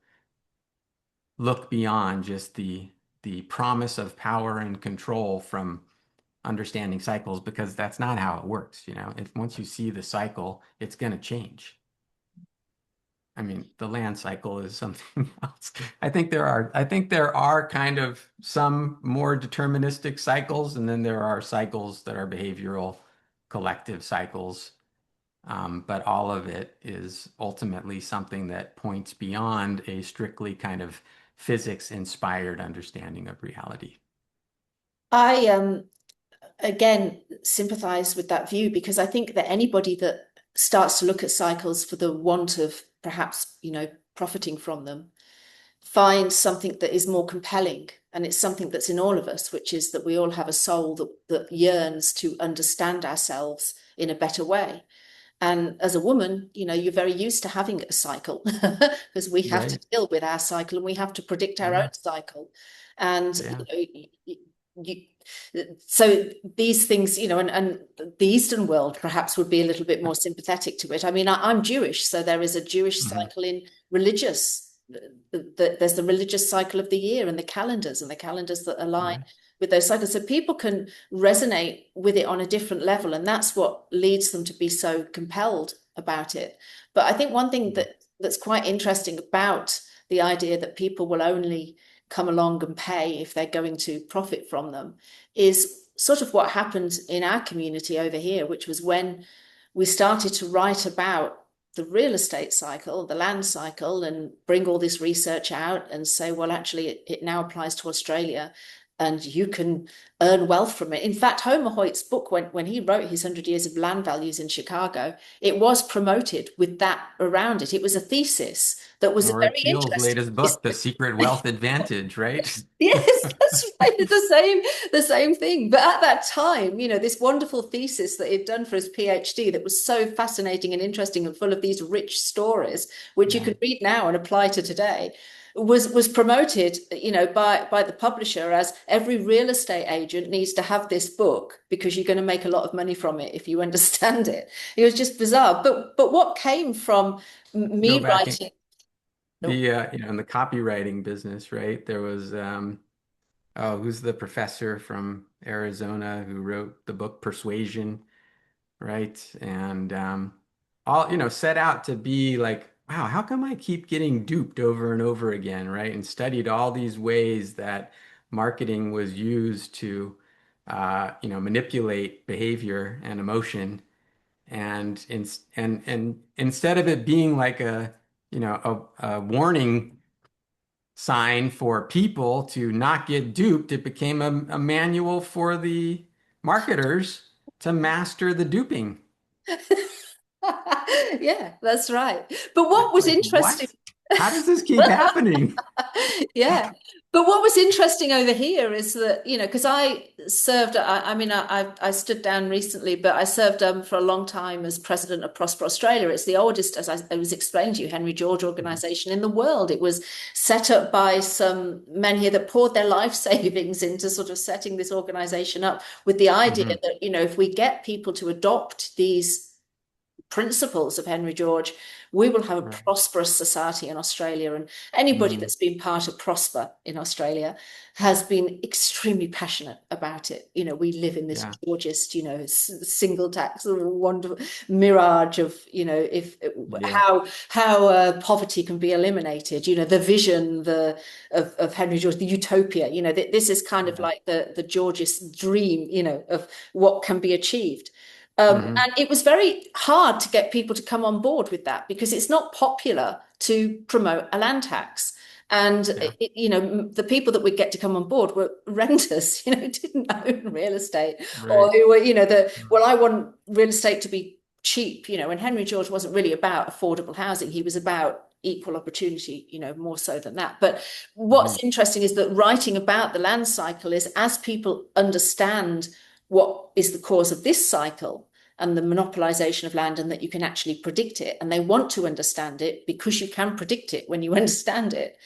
look beyond just the promise of power and control from understanding cycles, because that's not how it works. If once you see the cycle, it's going to change. I mean, the land cycle is something else. I think there are kind of some more deterministic cycles, and then there are cycles that are behavioral collective cycles. But all of it is ultimately something that points beyond a strictly kind of physics-inspired understanding of reality. I again sympathize with that view because I think that anybody that starts to look at cycles for the want of perhaps, profiting from them finds something that is more compelling. And it's something that's in all of us, which is that we all have a soul that yearns to understand ourselves in a better way. And as a woman, you're very used to having a cycle because we have to Right. deal with our cycle and we have to predict our Yeah. own cycle. And, Yeah. you, so these things, and the Eastern world perhaps would be a little bit more sympathetic to it. I mean, I'm Jewish, so there is a Jewish Mhm. cycle in religious. There's the religious cycle of the year and the calendars that align Right. with those cycles. So people can resonate with it on a different level, and that's what leads them to be so compelled about it. But I think one thing Mhm. that's quite interesting about the idea that people will only come along and pay if they're going to profit from them is sort of what happened in our community over here, which was when we started to write about the real estate cycle, the land cycle, and bring all this research out and say, well, actually, it now applies to Australia and you can earn wealth from it. In fact, Homer Hoyt's book, when he wrote his 100 Years of Land Values in Chicago, it was promoted with that around it. It was a thesis that was Or very Thiel's interesting. latest book, The Secret Wealth Advantage, right? Yes, that's right. It's the same thing. But at that time, this wonderful thesis that he'd done for his PhD that was so fascinating and interesting and full of these rich stories, which you Yeah. can read now and apply to today, was promoted, by the publisher as every real estate agent needs to have this book because you're going to make a lot of money from it if you understand it. It was just bizarre. But what came from Go me back in writing? in the copywriting business, right? There was who's the professor from Arizona who wrote the book Persuasion, right? And all, set out to be like, wow, how come I keep getting duped over and over again, right? And studied all these ways that marketing was used to manipulate behavior and emotion. And instead of it being like a warning sign for people to not get duped, it became a manual for the marketers to master the duping. Yeah, that's right. But what It's was like, interesting, what? How does this keep happening? yeah. But what was interesting over here is that, because I served, I mean, I stood down recently, but I served for a long time as president of Prosper Australia. It's the oldest, as I was explaining to you, Henry George organization in the world. It was set up by some men here that poured their life savings into sort of setting this organization up with the idea Hmm. that, if we get people to adopt these principles of Henry George, we will have a Right. prosperous society in Australia. And anybody Mm, that's been part of Prosper in Australia has been extremely passionate about it. We live in this yeah. Georgist, single tax, wonderful mirage of, if Yeah. how poverty can be eliminated. The vision, of Henry George, the utopia. This is kind of Right. like the Georgist dream, of what can be achieved. Hmm. And it was very hard to get people to come on board with that because it's not popular to promote a land tax. And Yeah. the people that would get to come on board were renters, didn't own real estate, or Right. who were, well, I want real estate to be cheap, and Henry George wasn't really about affordable housing. He was about equal opportunity, more so than that. But Hmm. what's interesting is that writing about the land cycle is as people understand what is the cause of this cycle and the monopolization of land, and that you can actually predict it. And they want to understand it because you can predict it when you understand it.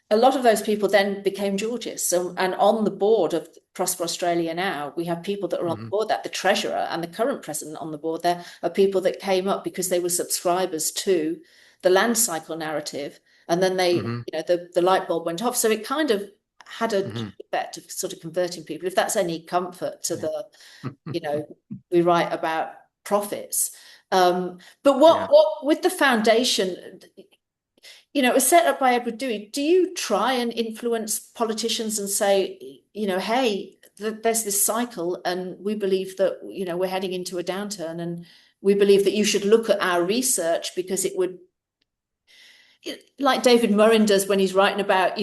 A lot of those people then became Georgists. So, and on the board of Prosper Australia now, we have people that are on the Hmm. board, that the treasurer and the current president on the board, there are people that came up because they were subscribers to the land cycle narrative. And then Hmm. the light bulb went off. So it kind of had a Hmm. effect of sort of converting people, if that's any comfort to Yeah. you know, we write about profits. But what Yeah. what with the foundation, it was set up by Edward Dewey. Do you try and influence politicians and say, hey, there's this cycle, and we believe that we're heading into a downturn, and we believe that you should look at our research because it would, like David Murrin does when he's writing about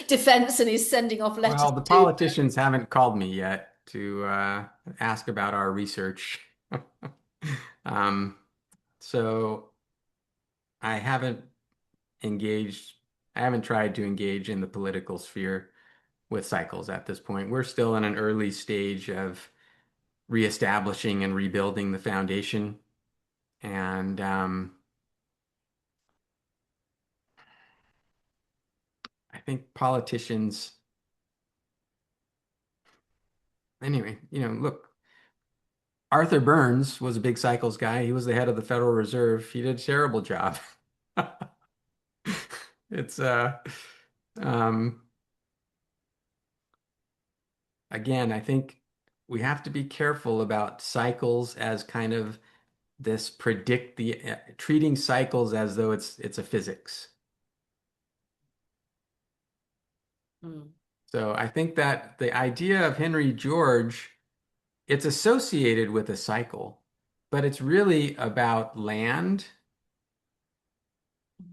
defense and he's sending off letters Well, the to. politicians haven't called me yet to ask about our research. Um, so I haven't engaged, I haven't tried to engage in the political sphere with cycles at this point. We're still in an early stage of reestablishing and rebuilding the foundation. And I think politicians, anyway, look, Arthur Burns was a big cycles guy. He was the head of the Federal Reserve. He did a terrible job. It's um again, I think we have to be careful about cycles as kind of this predict the treating cycles as though it's a physics. Hmm. So I think that the idea of Henry George, it's associated with a cycle, but it's really about land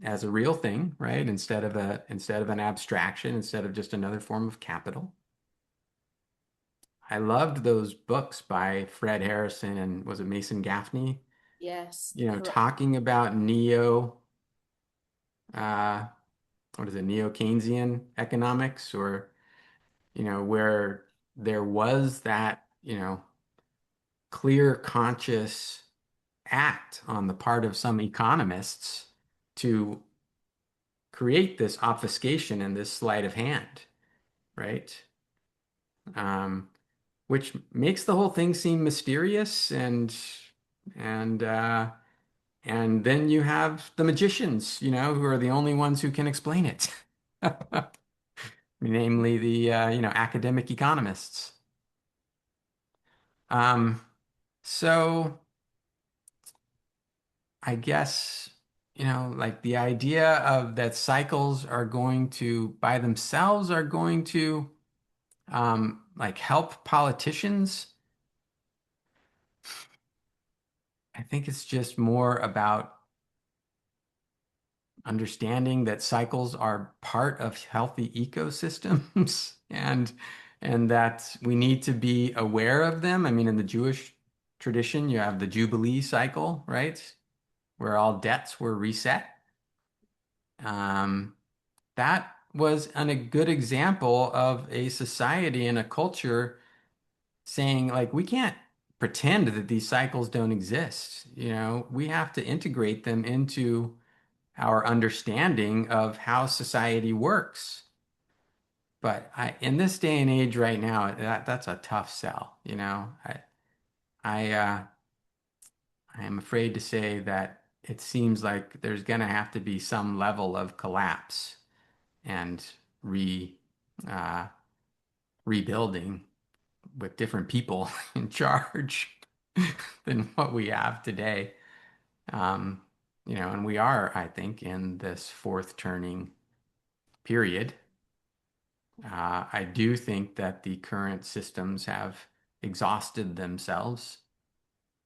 as a real thing, right? Instead of an abstraction, instead of just another form of capital. I loved those books by Fred Harrison and was it Mason Gaffney? Yes, correct. Talking about uh, what is it, neo-Keynesian economics, or, where there was that, clear, conscious act on the part of some economists to create this obfuscation and this sleight of hand, right? Um, which makes the whole thing seem mysterious and and then you have the magicians, who are the only ones who can explain it, namely the academic economists. Um, so I guess like the idea of that cycles are going to by themselves are going to like help politicians, I think it's just more about understanding that cycles are part of healthy ecosystems and that we need to be aware of them. I mean, in the Jewish tradition, you have the Jubilee cycle, right? Where all debts were reset. Um, that was a good example of a society and a culture saying, like, we can't pretend that these cycles don't exist. You know, we have to integrate them into our understanding of how society works. But in this day and age right now, that's a tough sell. You know, I, I am afraid to say that it seems like there's going to have to be some level of collapse and re uh, rebuilding with different people in charge than what we have today. Um, you know, and we are, I think, in this fourth turning period. I do think that the current systems have exhausted themselves.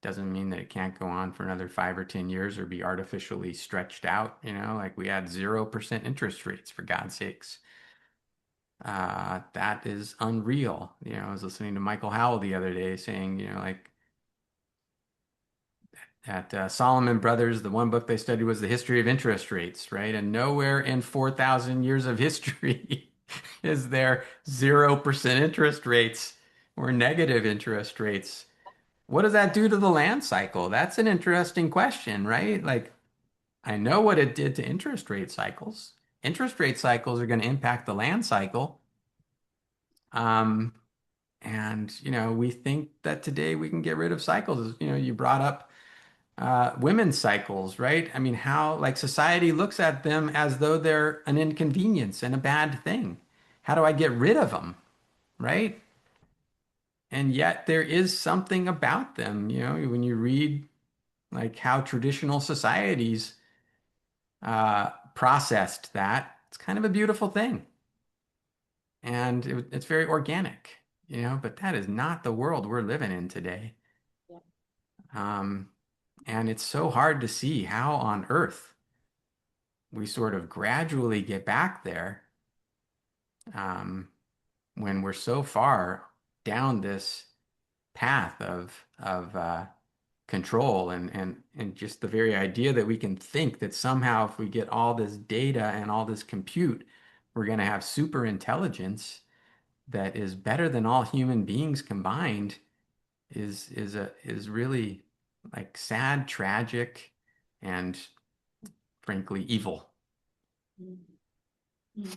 Doesn't mean that it can't go on for another 5 or 10 years or be artificially stretched out. You know, like we had 0% interest rates, for God's sakes. That is unreal. You know, I was listening to Michael Howell the other day saying, you know, like at Solomon Brothers, the one book they studied was the history of interest rates, right? And nowhere in 4,000 years of history is there 0% interest rates or negative interest rates. What does that do to the land cycle? That's an interesting question, right? Like, I know what it did to interest rate cycles. Interest rate cycles are going to impact the land cycle. Um, and, you know, we think that today we can get rid of cycles. You know, you brought up women's cycles, right? I mean, how like society looks at them as though they're an inconvenience and a bad thing. How do I get rid of them, right? And yet there is something about them, you know, when you read like how traditional societies processed that, it's kind of a beautiful thing. And it's very organic, you know, but that is not the world we're living in today. Yeah. Um, and it's so hard to see how on earth we sort of gradually get back there um, when we're so far down this path of control and just the very idea that we can think that somehow if we get all this data and all this compute, we're going to have super intelligence that is better than all human beings combined is really like sad, tragic, and frankly evil. Mm. Mm.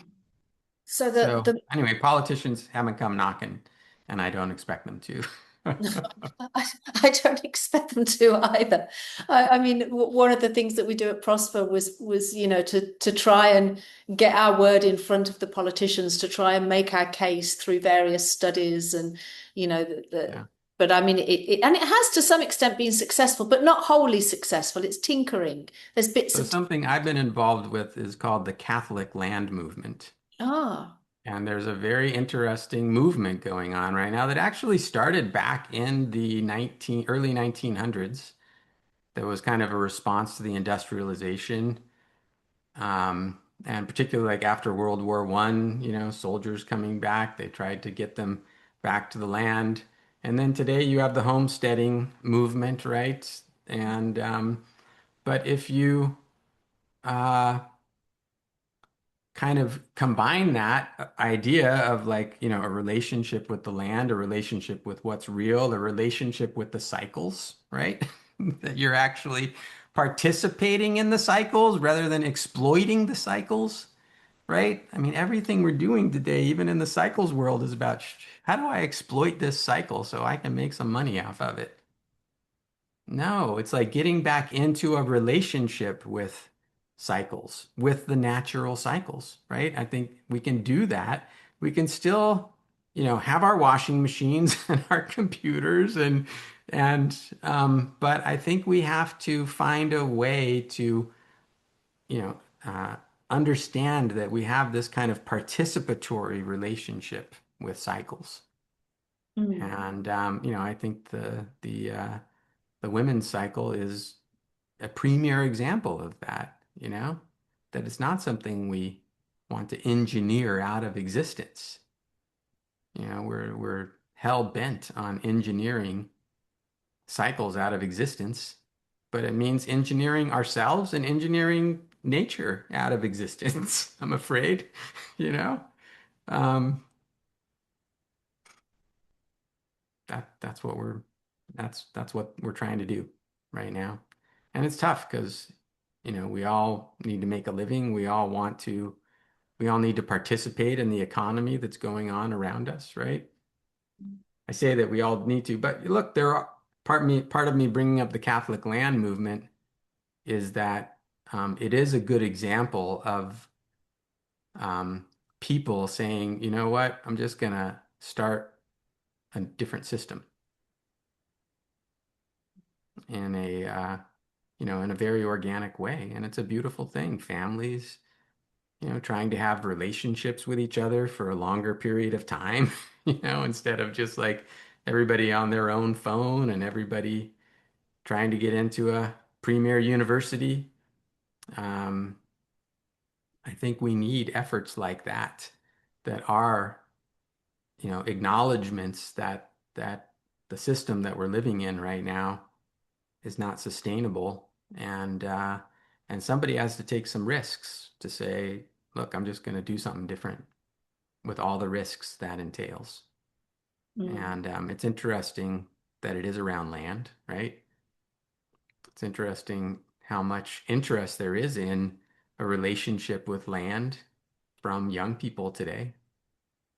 So So the anyway, politicians haven't come knocking, and I don't expect them to. I, I don't expect them to either. I mean, one of the things that we do at Prosper was to try and get our word in front of the politicians, to try and make our case through various studies and Yeah. but I mean and it has to some extent been successful, but not wholly successful. It's tinkering. There's bits So of something I've been involved with is called the Catholic Land Movement. ah And there's a very interesting movement going on right now that actually started back in the early 1900s. That was kind of a response to the industrialization, and particularly like after World War One, you know, soldiers coming back, they tried to get them back to the land. And then today you have the homesteading movement, right? And but if you uh, kind of combine that idea of like, you know, a relationship with the land, a relationship with what's real, a relationship with the cycles, right? That you're actually participating in the cycles rather than exploiting the cycles, right? I mean, everything we're doing today, even in the cycles world, is about how do I exploit this cycle so I can make some money off of it? No, it's like getting back into a relationship with cycles, with the natural cycles, right? I think we can do that. We can still, you know, have our washing machines and our computers but I think we have to find a way to, you know, understand that we have this kind of participatory relationship with cycles. Mm. And I think the women's cycle is a premier example of that, that it's not something we want to engineer out of existence. We're hell bent on engineering cycles out of existence, but it means engineering ourselves and engineering nature out of existence, I'm afraid, you know. Um, that's what that's what we're trying to do right now. And it's tough because, we all need to make a living. We all need to participate in the economy that's going on around us, right? I say that we all need to, but look, part of me bringing up the Catholic land movement is that it is a good example of um, people saying, you know what, I'm just gonna start a different system in in a very organic way, and it's a beautiful thing. Families, trying to have relationships with each other for a longer period of time, instead of just like everybody on their own phone and everybody trying to get into a premier university. Um, I think we need efforts like that that are, acknowledgments that the system that we're living in right now is not sustainable, and somebody has to take some risks to say, look, I'm just going to do something different with all the risks that entails. Mm. And it's interesting that it is around land, right? It's interesting how much interest there is in a relationship with land from young people today.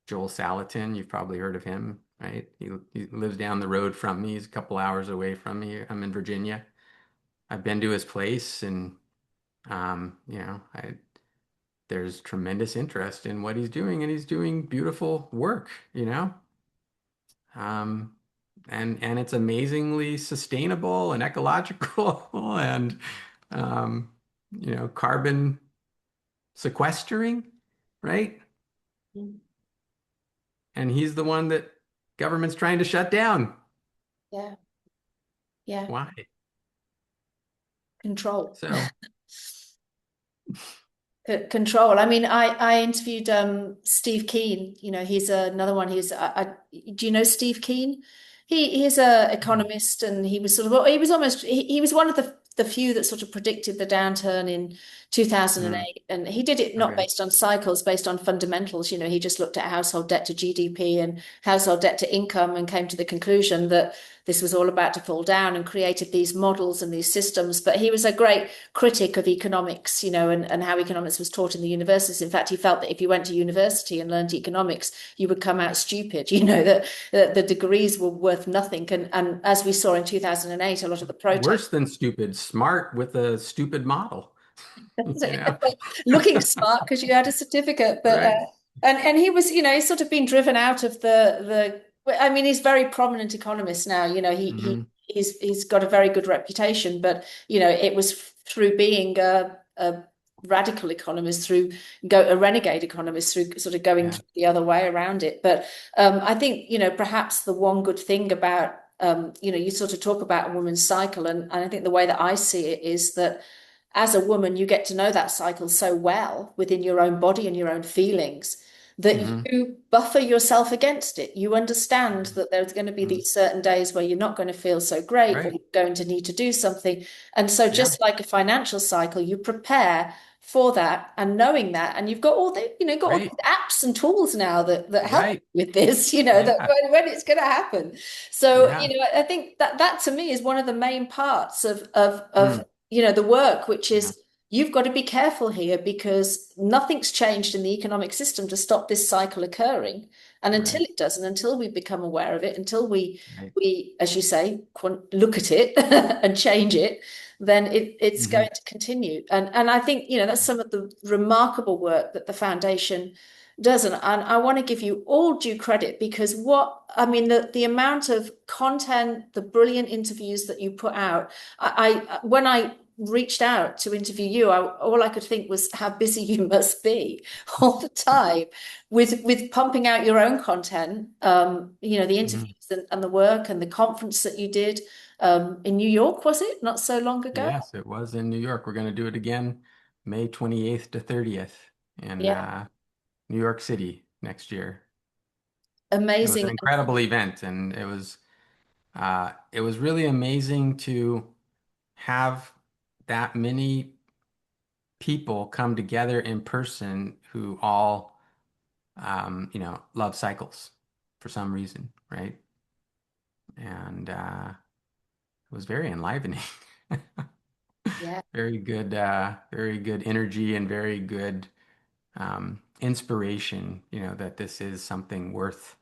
Joel Salatin, you've probably heard of him, right? He lives down the road from me. He's a couple hours away from me. I'm in Virginia. I've been to his place, and there's tremendous interest in what he's doing, and he's doing beautiful work, um, and it's amazingly sustainable and ecological and um, carbon sequestering, right? Mm. And he's the one that government's trying to shut down. Yeah, yeah. Why? Control. So, Control. I mean, I interviewed Steve Keen. He's another one. Do you know Steve Keen? He's a economist, and he was sort of well, he was almost he was one of the few that sort of predicted the downturn in mm, 2008, and he did it not okay, based on cycles, based on fundamentals. He just looked at household debt to GDP and household debt to income, and came to the conclusion that this was all about to fall down, and created these models and these systems. But he was a great critic of economics, and how economics was taught in the universities. In fact, he felt that if you went to university and learned economics, you would come out stupid, that the degrees were worth nothing. And as we saw in 2008, a lot of the protests, worse than stupid, smart with a stupid model, you know, looking smart because you had a certificate, but right? and he was, he's sort of been driven out of I mean, he's a very prominent economist now. Hmm. He's got a very good reputation, but it was through being a radical economist, through a renegade economist, through sort of going Yeah. the other way around it. But I think perhaps the one good thing about you sort of talk about a woman's cycle, and I think the way that I see it is that as a woman, you get to know that cycle so well within your own body and your own feelings that Hmm. you buffer yourself against it. You understand that there's going to be Hmm. these certain days where you're not going to feel so great, or Right. you're going to need to do something. And so, Yeah. just like a financial cycle, you prepare for that, and knowing that, and you've got got all these Right. apps and tools now that help Right. with this, that Yeah. when it's going to happen. So, Yeah. I think that to me is one of the main parts of Mm. the work, which Yeah. is you've got to be careful here, because nothing's changed in the economic system to stop this cycle occurring. And until Right. it does, and until we become aware of it, until Right. we, as you say, look at it and change it, then it's Hmm. going to continue. And I think, that's some of the remarkable work that the foundation does. And I want to give you all due credit, because I mean, the amount of content, the brilliant interviews that you put out, when I reached out to interview you, all I could think was how busy you must be all the time with pumping out your own content, the Mhm. interviews and the work and the conference that you did in New York, was it? Not so long ago? Yes, it was in New York. We're going to do it again May 28th to 30th in Yeah, New York City next year. It was an amazing. incredible event, and it was really amazing to have that many people come together in person who all love cycles for some reason, right? And it was very enlivening. Yeah, Very good energy and very good inspiration, that this is something worth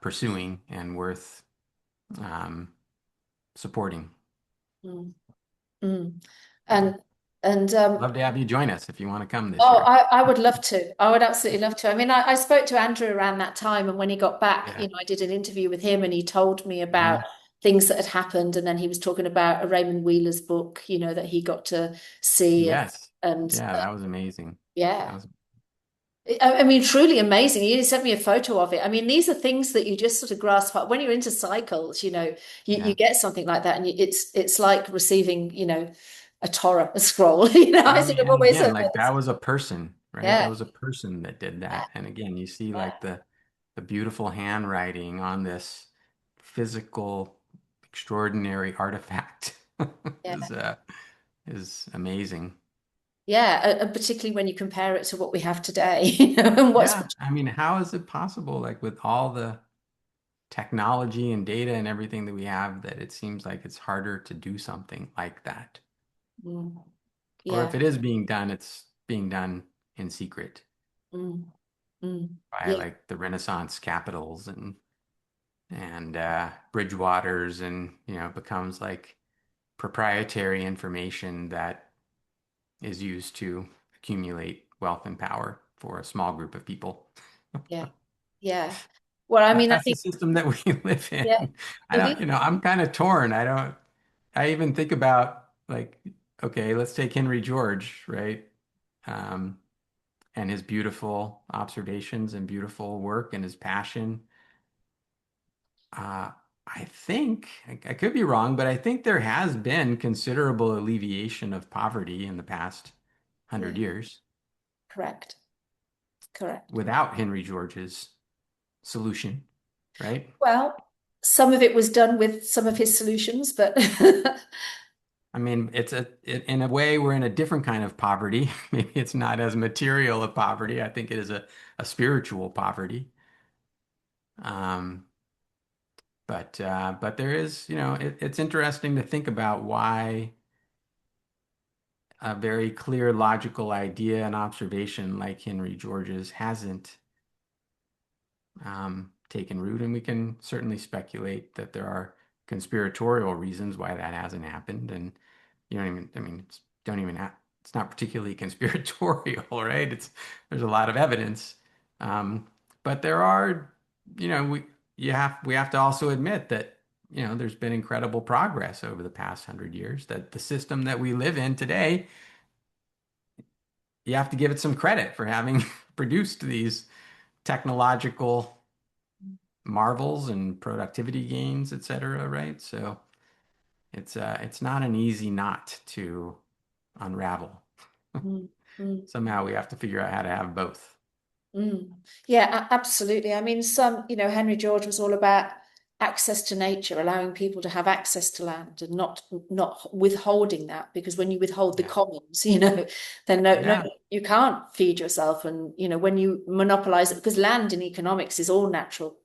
pursuing and worth um, supporting. mm, mm. So, And and love to have you join us if you want to come this oh, year. I would love to. I would absolutely love to. I mean, I spoke to Andrew around that time, and when he got back, Yeah. I did an interview with him, and he told me about Mhm. things that had happened, and then he was talking about a Raymond Wheeler's book, that he got to see, Yes. and Yeah, that was amazing. That yeah. was, I mean, truly amazing. He sent me a photo of it. I mean, these are things that you just sort of grasp at when you're into cycles. You yeah. get something like that, and it's like receiving, a Torah, a scroll. I I sort mean, of and always again, said like that this. was a person, right? That Yeah, was a person that did yeah, that. And again, you see yeah, like the beautiful handwriting on this physical, extraordinary artifact yeah. is is amazing. Yeah, and particularly when you compare it to what we have today, and what's Yeah, I mean, how is it possible, like with all the technology and data and everything that we have, that it seems like it's harder to do something like that? Mm, Or if yeah, it is being done, it's being done in secret mm, mm, by yeah, like the Renaissance capitals and Bridgewaters, and it becomes like proprietary information that is used to accumulate wealth and power for a small group of people. yeah, yeah. Well, I mean, I That's the think, system that we live yeah, in. I it don't, is. I'm kind of torn. I even think about like, okay, let's take Henry George, right? Um, and his beautiful observations and beautiful work and his passion. Uh, I think, I could be wrong, but I think there has been considerable alleviation of poverty in the past Yeah, 100 years correct, correct. without Henry George's solution, right? Well, some of it was done with some of his solutions, but I mean, in a way, we're in a different kind of poverty. Maybe it's not as material a poverty. I think it is a spiritual poverty. Um, but there is, it's interesting to think about why a very clear logical idea and observation like Henry George's hasn't taken root. And we can certainly speculate that there are conspiratorial reasons why that hasn't happened. And you don't even, I mean, don't even have, it's not particularly conspiratorial, right? There's a lot of evidence. Um, but there are, you know, we have to also admit that, there's been incredible progress over the past 100 years, that the system that we live in today, you have to give it some credit for having produced these technological marvels and productivity gains, et cetera, right? So it's not an easy knot to unravel. Mm, mm, Somehow we have to figure out how to have both. mm. Yeah, absolutely. I mean, Henry George was all about access to nature, allowing people to have access to land and not withholding that, because when you withhold the Yeah. commons, then no, Yeah. you can't feed yourself. And when you monopolize it, because land in economics is all natural,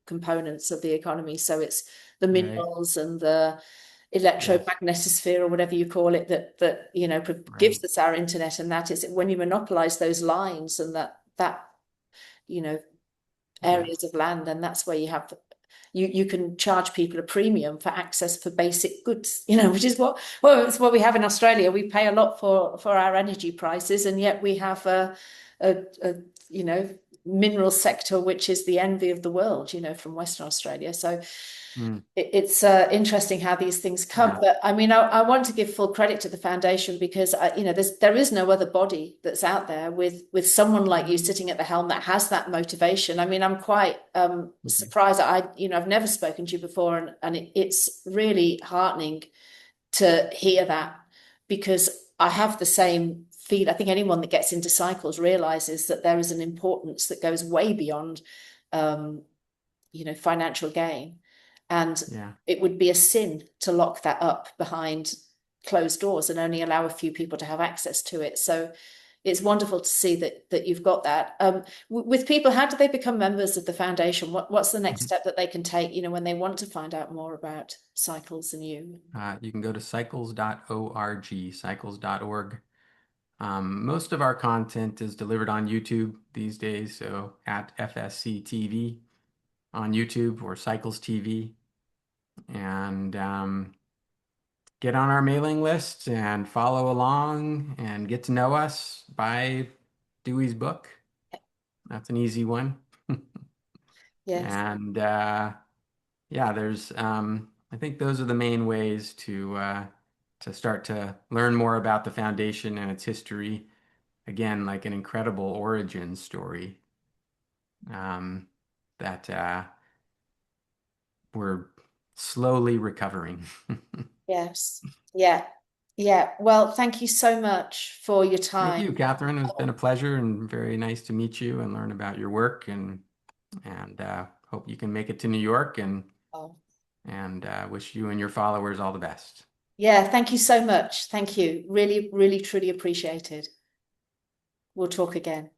components of the economy. So it's the Right. minerals and the Yes. electromagnetosphere, or whatever you call it, that gives Right. us our internet. And that is when you monopolize those lines and that you know Yeah. areas of land, then that's where you can charge people a premium for access for basic goods, which is it's what we have in Australia. We pay a lot for our energy prices, and yet we have a mineral sector which is the envy of the world, from Western Australia. So Mm, It's interesting how these things come. yeah. But I mean, I want to give full credit to the foundation because there is no other body that's out there with someone like you sitting at the helm that has that motivation. I mean, I'm quite Mhm. surprised. I've never spoken to you before, and it's really heartening to hear that because I have the same feel. I think anyone that gets into cycles realizes that there is an importance that goes way beyond um, financial gain. And Yeah. it would be a sin to lock that up behind closed doors and only allow a few people to have access to it. So it's wonderful to see that you've got that. With people, how do they become members of the foundation? What's the next Mhm. step that they can take, when they want to find out more about cycles and you? You can go to cycles.org, cycles.org. Most of our content is delivered on YouTube these days, so at FSC TV on YouTube or Cycles TV. And get on our mailing list and follow along and get to know us. Buy Dewey's book. That's an easy one. Yes. And yeah, there's I think those are the main ways to start to learn more about the foundation and its history. Again, like an incredible origin story um, that we're slowly recovering. Yes. Yeah. Yeah. Well, thank you so much for your Thank time. you, Catherine. It's been a pleasure and very nice to meet you and learn about your work and hope you can make it to New York Oh, and wish you and your followers all the best. yeah. Thank you so much. Thank you. Really, really, truly appreciated. We'll talk again.